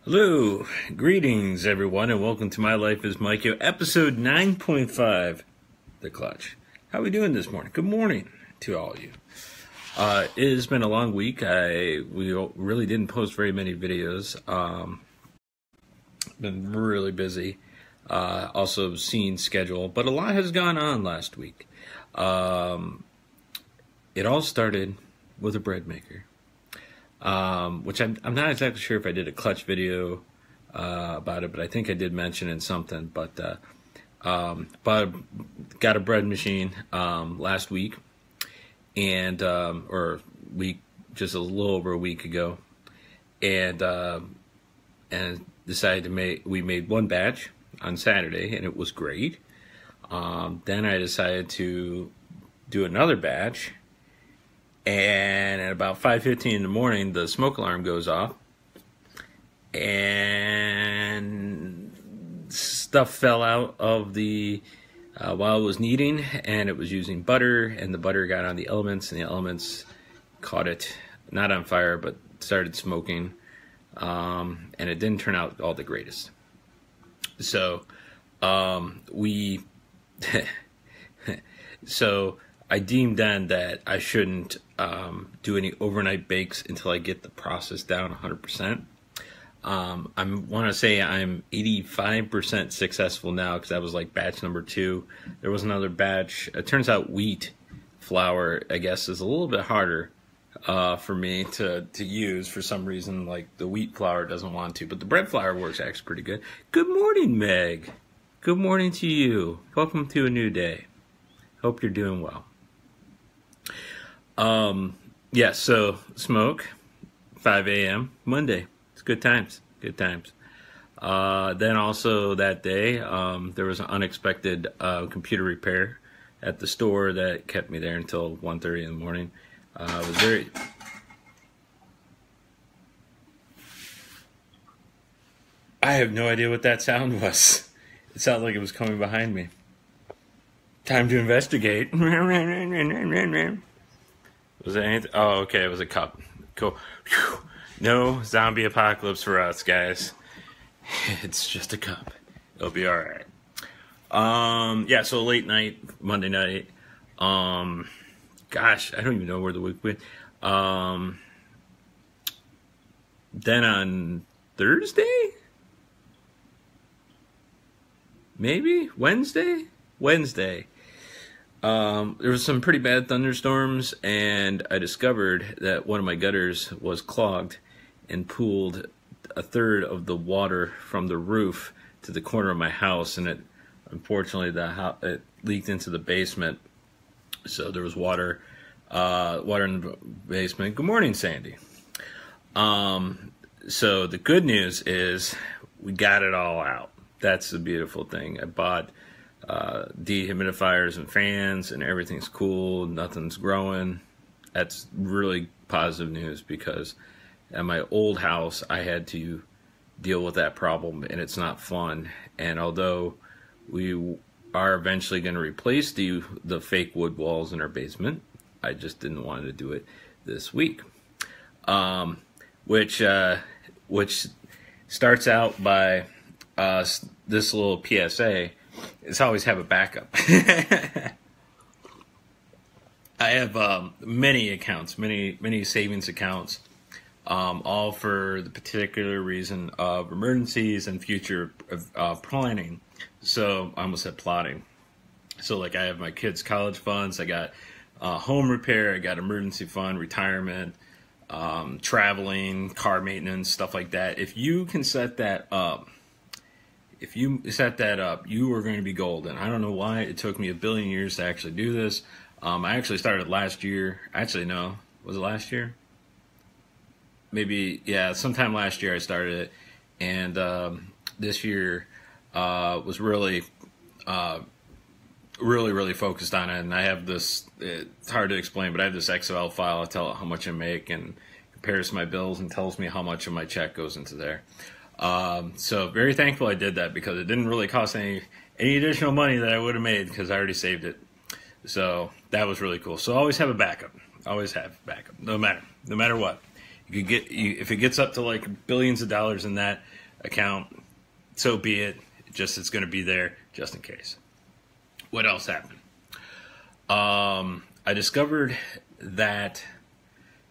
Hello, greetings everyone, and welcome to My Life is Mikeyo, episode 9.5, The Clutch. How are we doing this morning? Good morning to all of you. It has been a long week. We really didn't post very many videos. Been really busy. Also seen schedule, but a lot has gone on last week. It all started with a bread maker. Which I'm not exactly sure if I did a clutch video about it, but I think I did mention in something. But got a bread machine last week, and or week, just a little over a week ago, and decided to we made one batch on Saturday, and it was great. Then I decided to do another batch. And at about 5:15 in the morning, the smoke alarm goes off, and stuff fell out of the while it was kneading, and it was using butter, and the butter got on the elements, and the elements caught it, not on fire, but started smoking, and it didn't turn out all the greatest. So so I deemed then that I shouldn't do any overnight bakes until I get the process down 100%. I want to say I'm 85% successful now, because that was like batch number 2. There was another batch. It turns out wheat flour, I guess, is a little bit harder for me to use for some reason. Like the wheat flour doesn't want to, but the bread flour works actually pretty good. Good morning, Meg. Good morning to you. Welcome to a new day. Hope you're doing well. Yeah, so smoke, 5 a.m. Monday. It's good times, good times. Then also that day, there was an unexpected computer repair at the store that kept me there until 1:30 in the morning. It was very... I have no idea what that sound was. It sounded like it was coming behind me. Time to investigate. Was it anything? Oh, okay, it was a cup. Cool. Whew. No zombie apocalypse for us, guys. It's just a cup. It'll be all right. Yeah, so late night, Monday night. Gosh, I don't even know where the week went. Then on Thursday? Maybe? Wednesday. There was some pretty bad thunderstorms, and I discovered that one of my gutters was clogged and pooled a third of the water from the roof to the corner of my house, and unfortunately it leaked into the basement, so there was water in the basement. Good morning, Sandy. So the good news is we got it all out. That's the beautiful thing. I bought dehumidifiers and fans, and everything's cool, nothing's growing. That's really positive news, because at my old house I had to deal with that problem, and it's not fun. And although we are eventually going to replace the fake wood walls in our basement, I just didn't want to do it this week. Which starts out by this little PSA. It's always have a backup. I have many accounts, many savings accounts, all for the particular reason of emergencies and future planning. So I almost said plotting. So like I have my kids' college funds, I got home repair, I got emergency fund, retirement, traveling, car maintenance, stuff like that. If you can set that up, you are going to be golden. I don't know why it took me 1 billion years to actually do this. I actually started last year. Actually, no. Was it last year? Maybe, yeah, sometime last year I started it. And this year was really focused on it. And I have this, it's hard to explain, but I have this Excel file. I tell it how much I make and compares to my bills and tells me how much of my check goes into there. So very thankful I did that, because it didn't really cost any additional money that I would have made, because I already saved it. So that was really cool. So always have a backup. Always have backup, no matter what. if it gets up to like billions of dollars in that account, so be it. It's going to be there just in case. What else happened? I discovered that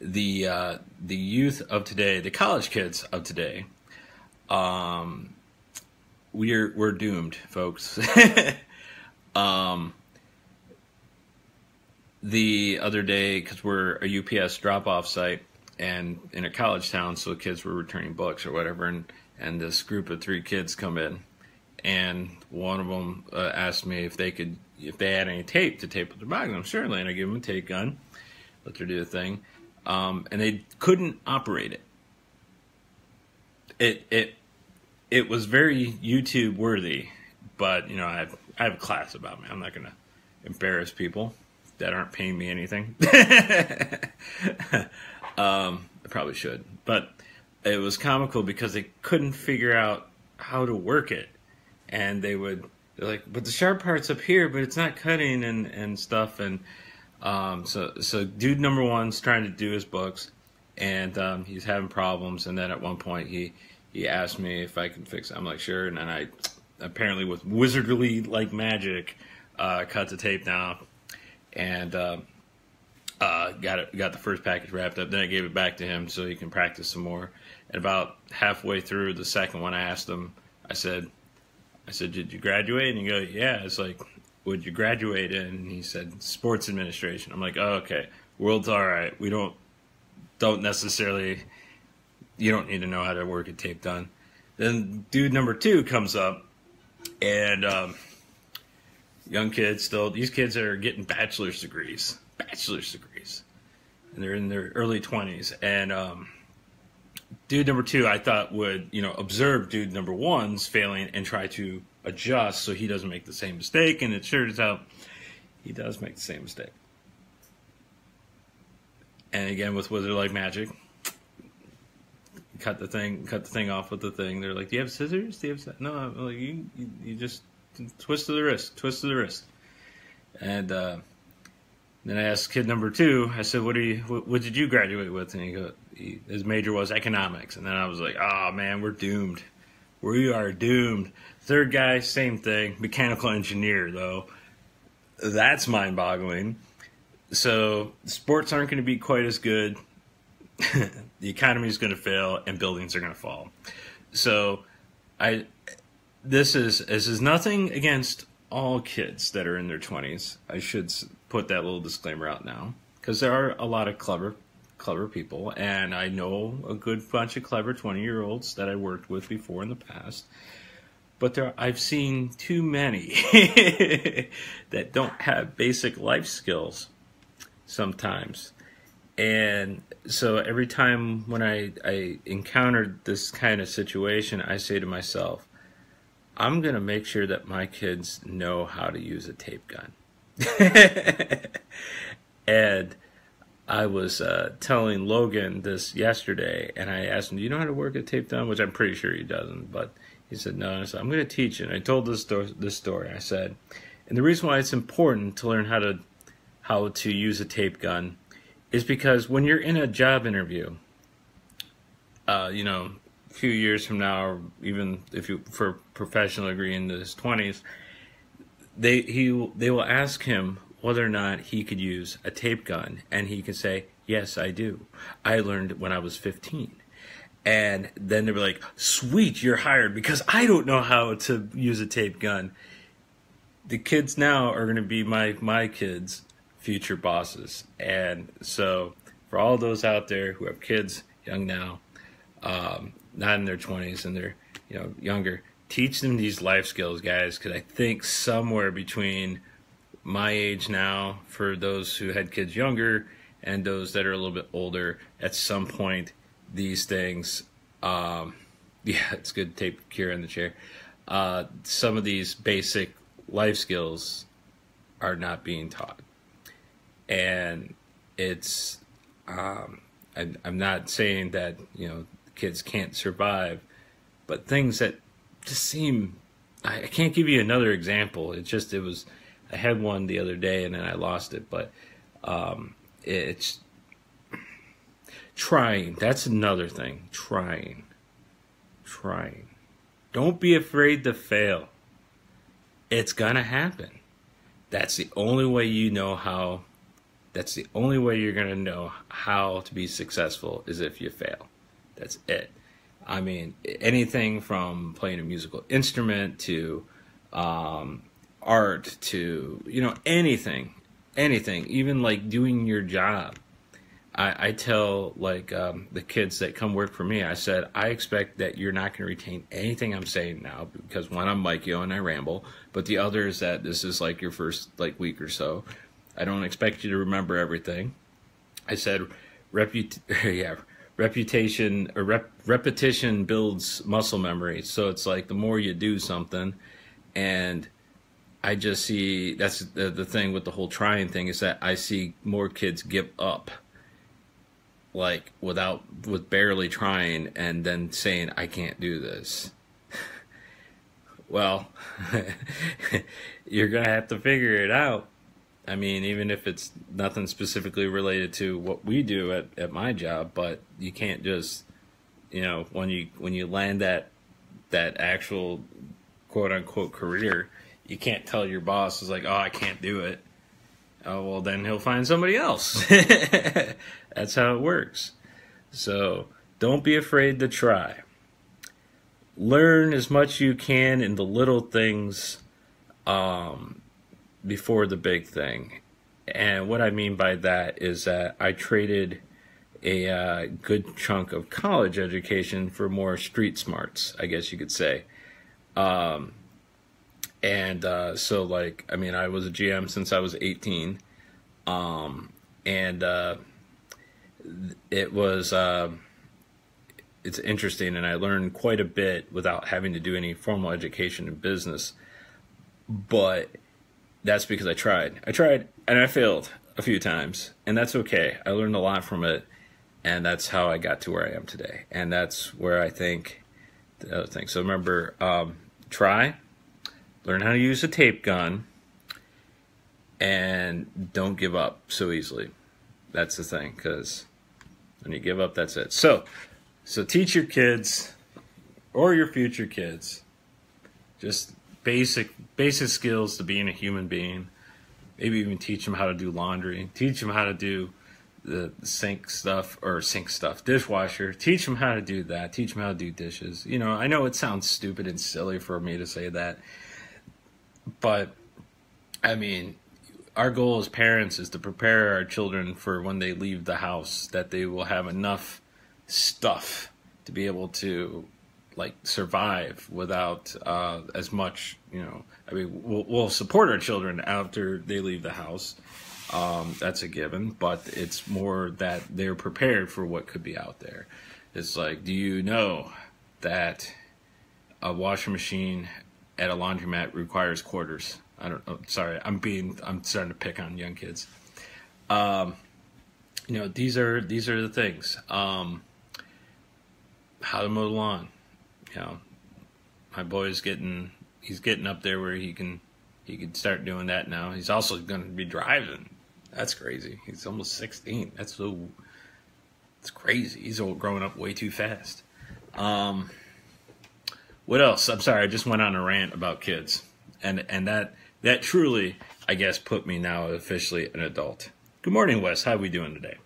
the youth of today, the college kids of today, we're doomed, folks. The other day, because we're a UPS drop-off site and in a college town, so kids were returning books or whatever, and this group of 3 kids come in, and one of them asked me if they had any tape to tape with their bag. I'm certainly, and I give them a tape gun, let her do the thing, and they couldn't operate it. It was very YouTube worthy, but you know, I have a class about me. I'm not gonna embarrass people that aren't paying me anything. I probably should, but it was comical because they couldn't figure out how to work it, and they're like, but the sharp part's up here, but it's not cutting and stuff, and so dude number one's trying to do his books, and he's having problems, and then at one point he asked me if I can fix it. I'm like, sure, and then I apparently with wizardly like magic cut the tape down, and got the first package wrapped up. Then I gave it back to him so he can practice some more. And about halfway through the second one, I asked him, I said, did you graduate? And he goes, yeah. It's like, what'd you graduate in? And he said, sports administration. I'm like, oh, okay, world's all right. We don't necessarily, you don't need to know how to work a tape done. Then dude number 2 comes up, and young kids still, these kids are getting bachelor's degrees, and they're in their early 20s. And dude number 2, I thought would, you know, observe dude number 1's failing and try to adjust so he doesn't make the same mistake. And it turns out he does make the same mistake. And again, with wizard like magic, cut the thing off with the thing. They're like, do you have scissors? Do you have no? I'm like, you just twist to the wrist. And then I asked kid number 2, I said, what did you graduate with? And his major was economics. And then I was like, oh man, we're doomed. We are doomed. Third guy, same thing, mechanical engineer though. That's mind-boggling. So sports aren't going to be quite as good. The economy is going to fail, and buildings are going to fall. So this is nothing against all kids that are in their 20s. I should put that little disclaimer out now, because there are a lot of clever people, and I know a good bunch of clever 20-year-olds that I worked with before in the past. But I've seen too many that don't have basic life skills sometimes. And so every time when I encountered this kind of situation, I say to myself, I'm going to make sure that my kids know how to use a tape gun. And I was telling Logan this yesterday, and I asked him, do you know how to work a tape gun? Which I'm pretty sure he doesn't, but he said, no. And I said, I'm going to teach you. And I told this story. I said, and the reason why it's important to learn how to use a tape gun is because when you're in a job interview, you know, a few years from now, or even if you for a professional degree in his 20s, they will ask him whether or not he could use a tape gun, and he can say, yes, I do. I learned when I was 15. And then they'll be like, sweet, you're hired, because I don't know how to use a tape gun. The kids now are going to be my kids' future bosses. And so for all those out there who have kids young now, not in their 20s and they're, you know, younger, teach them these life skills, guys, because I think somewhere between my age now, for those who had kids younger and those that are a little bit older, at some point these things, yeah, it's good to tape Kira in the chair. Some of these basic life skills are not being taught. And it's, I'm not saying that, you know, kids can't survive, but things that just seem, I can't give you another example. I had one the other day and then I lost it, but it's Trying. That's another thing. Trying. Don't be afraid to fail. It's gonna happen. That's the only way you know how. That's the only way you're gonna know how to be successful is if you fail. That's it. I mean, anything from playing a musical instrument to art to, anything, even like doing your job. I tell like the kids that come work for me, I said, I expect that you're not going to retain anything I'm saying now because one, I'm Mikeyo and I ramble, but the other is that this is like your first like week or so. I don't expect you to remember everything. I said, repetition builds muscle memory. So it's like the more you do something, and I just see that's the thing with the whole trying thing is that I see more kids give up, like with barely trying and then saying I can't do this. Well, you're gonna have to figure it out. I mean, even if it's nothing specifically related to what we do at my job, but you can't just, when you land that actual quote unquote career, you can't tell your boss is like, oh, I can't do it. Oh, well, then he'll find somebody else. That's how it works. So don't be afraid to try. Learn as much you can in the little things before the big thing. And what I mean by that is that I traded a good chunk of college education for more street smarts, I guess you could say. So like, I mean, I was a GM since I was 18. It was, it's interesting, and I learned quite a bit without having to do any formal education in business. But that's because I tried and I failed a few times, and that's okay. I learned a lot from it, and that's how I got to where I am today. And that's where I think the other thing. So remember, try, learn how to use a tape gun, and don't give up so easily. That's the thing, because when you give up, that's it. So teach your kids or your future kids just basic skills to being a human being. Maybe even teach them how to do laundry. Teach them how to do the dishwasher. Teach them how to do that. Teach them how to do dishes. I know it sounds stupid and silly for me to say that, but I mean, our goal as parents is to prepare our children for when they leave the house, that they will have enough stuff to be able to like survive without as much, I mean, we'll support our children after they leave the house. That's a given, but it's more that they're prepared for what could be out there. It's like, do you know that a washing machine at a laundromat requires quarters? I don't know. Sorry, I'm starting to pick on young kids. These are the things. How to mow the lawn. My boy's getting up there where he can start doing that now. He's also going to be driving. That's crazy. He's almost 16. It's crazy. He's growing up way too fast. What else? I'm sorry, I just went on a rant about kids, and that truly, I guess, put me now officially an adult. Good morning, Wes. How are we doing today?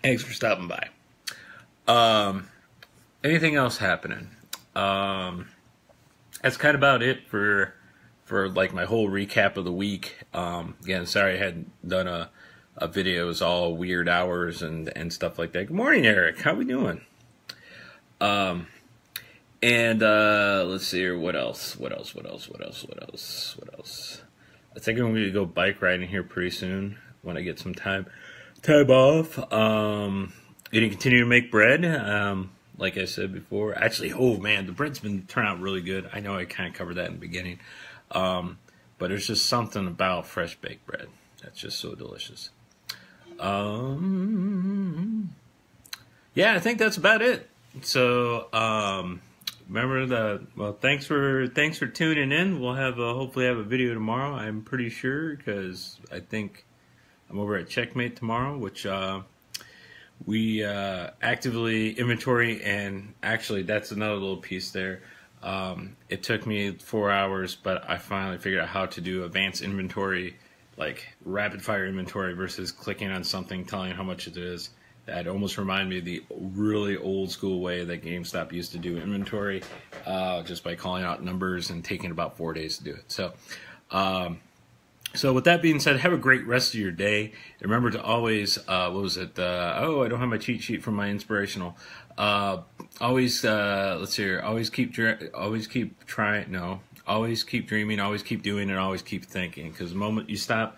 Thanks for stopping by. Anything else happening? That's kind of about it for like my whole recap of the week. Again, sorry I hadn't done a video. It was all weird hours and stuff like that. Good morning, Eric. How we doing? Let's see here. What else? I think I'm going to go bike riding here pretty soon when I get some time off. Going to continue to make bread. Like I said before, actually, oh man, the bread's been turning out really good. I know I kind of covered that in the beginning. But there's just something about fresh baked bread that's just so delicious. Yeah, I think that's about it. So, thanks for tuning in. We'll hopefully have a video tomorrow. I'm pretty sure, because I think I'm over at Checkmate tomorrow, which we actively inventory, and actually that's another little piece there. It took me 4 hours, but I finally figured out how to do advanced inventory, like rapid fire inventory versus clicking on something telling how much it is. That almost reminded me of the really old school way that GameStop used to do inventory, just by calling out numbers and taking about 4 days to do it. So with that being said, have a great rest of your day. Remember to always, what was it? Oh, I don't have my cheat sheet from my inspirational. Always, let's see here. Always keep trying. No, always keep dreaming. Always keep doing, and always keep thinking. Because the moment you stop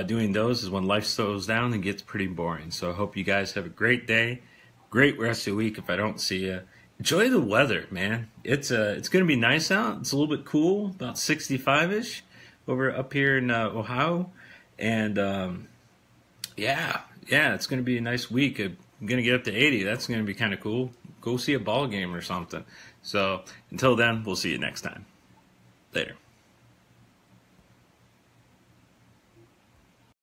doing those is when life slows down and gets pretty boring. So I hope you guys have a great day, great rest of the week. If I don't see you, enjoy the weather, man. It's gonna be nice out. It's a little bit cool, about 65-ish. Over up here in Ohio, and yeah, it's going to be a nice week. I'm going to get up to 80. That's going to be kind of cool. Go see a ball game or something. So until then, we'll see you next time. Later.